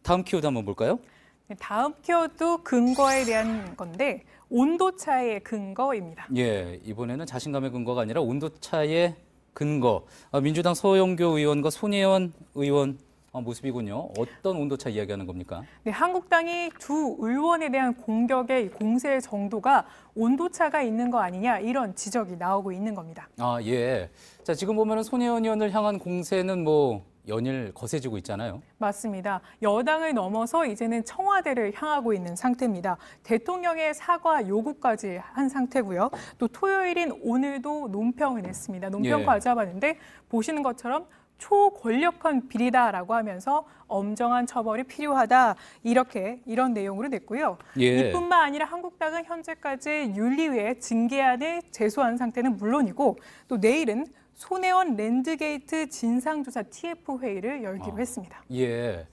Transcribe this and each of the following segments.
다음 키워드 한번 볼까요? 네, 다음 키워드 근거에 대한 건데 온도차의 근거입니다. 예, 이번에는 자신감의 근거가 아니라 온도차의 근거. 민주당 서영교 의원과 손혜원 의원 모습이군요. 어떤 온도차 이야기하는 겁니까? 네, 한국당이 두 의원에 대한 공격의 공세 정도가 온도차가 있는 거 아니냐 이런 지적이 나오고 있는 겁니다. 아, 예. 자, 지금 보면은 손혜원 의원을 향한 공세는 뭐 연일 거세지고 있잖아요. 맞습니다. 여당을 넘어서 이제는 청와대를 향하고 있는 상태입니다. 대통령의 사과 요구까지 한 상태고요. 또 토요일인 오늘도 논평을 냈습니다. 논평 예. 가져봤는데 보시는 것처럼 초권력형 비리다라고 하면서 엄정한 처벌이 필요하다 이런 내용으로 냈고요. 예. 이뿐만 아니라 한국당은 현재까지 윤리위에 징계안을 제소한 상태는 물론이고 또 내일은 손혜원 랜드게이트 진상조사 TF 회의를 열기로 했습니다. 예.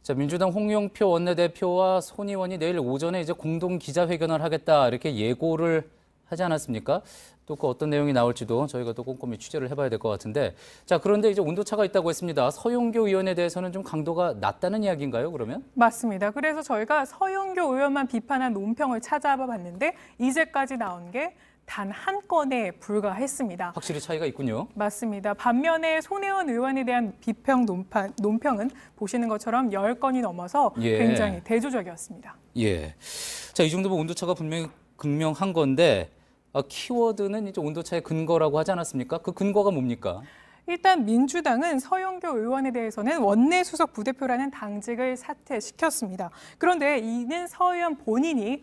자, 민주당 홍영표 원내대표와 손 의원이 내일 오전에 이제 공동 기자회견을 하겠다 이렇게 예고를 하지 않았습니까? 또 그 어떤 내용이 나올지도 저희가 또 꼼꼼히 취재를 해봐야 될 것 같은데, 자, 그런데 이제 온도차가 있다고 했습니다. 서영교 의원에 대해서는 좀 강도가 낮다는 이야기인가요, 그러면? 맞습니다. 그래서 저희가 서영교 의원만 비판한 논평을 찾아봐 봤는데 이제까지 나온 게 단 한 건에 불과했습니다. 확실히 차이가 있군요. 맞습니다. 반면에 손혜원 의원에 대한 비평 논평은 보시는 것처럼 10건이 넘어서 예. 굉장히 대조적이었습니다. 예. 자, 이 정도면 온도차가 분명히 극명한 건데, 키워드는 이제 온도차의 근거라고 하지 않았습니까? 그 근거가 뭡니까? 일단 민주당은 서영교 의원에 대해서는 원내 수석 부대표라는 당직을 사퇴시켰습니다. 그런데 이는 서 의원 본인의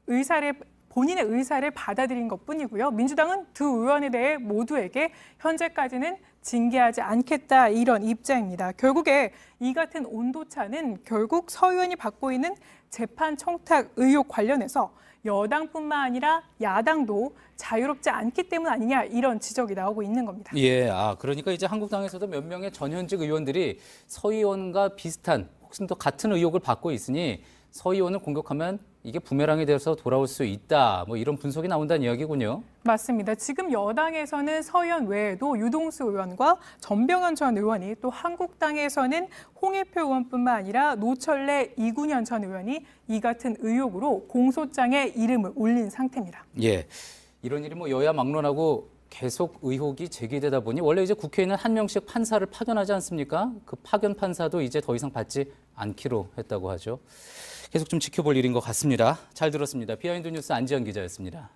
의사를 받아들인 것뿐이고요. 민주당은 두 의원에 대해 모두에게 현재까지는 징계하지 않겠다 이런 입장입니다. 결국에 이 같은 온도차는 결국 서 의원이 받고 있는 재판 청탁 의혹 관련해서 여당뿐만 아니라 야당도 자유롭지 않기 때문 아니냐 이런 지적이 나오고 있는 겁니다. 예, 그러니까 이제 한국당에서도 몇 명의 전현직 의원들이 서 의원과 비슷한 혹은 또 같은 의혹을 받고 있으니 서 의원을 공격하면 이게 부메랑이 돼서 돌아올 수 있다. 뭐 이런 분석이 나온다는 이야기군요. 맞습니다. 지금 여당에서는 서 의원 외에도 유동수 의원과 전병헌 전 의원이 또 한국당에서는 홍혜표 의원뿐만 아니라 노철래 이군현 전 의원이 이 같은 의혹으로 공소장에 이름을 올린 상태입니다. 예, 이런 일이 뭐 여야 막론하고 계속 의혹이 제기되다 보니 원래 이제 국회에는 한 명씩 판사를 파견하지 않습니까? 그 파견 판사도 이제 더 이상 받지 않기로 했다고 하죠. 계속 좀 지켜볼 일인 것 같습니다. 잘 들었습니다. 비하인드 뉴스 안지현 기자였습니다.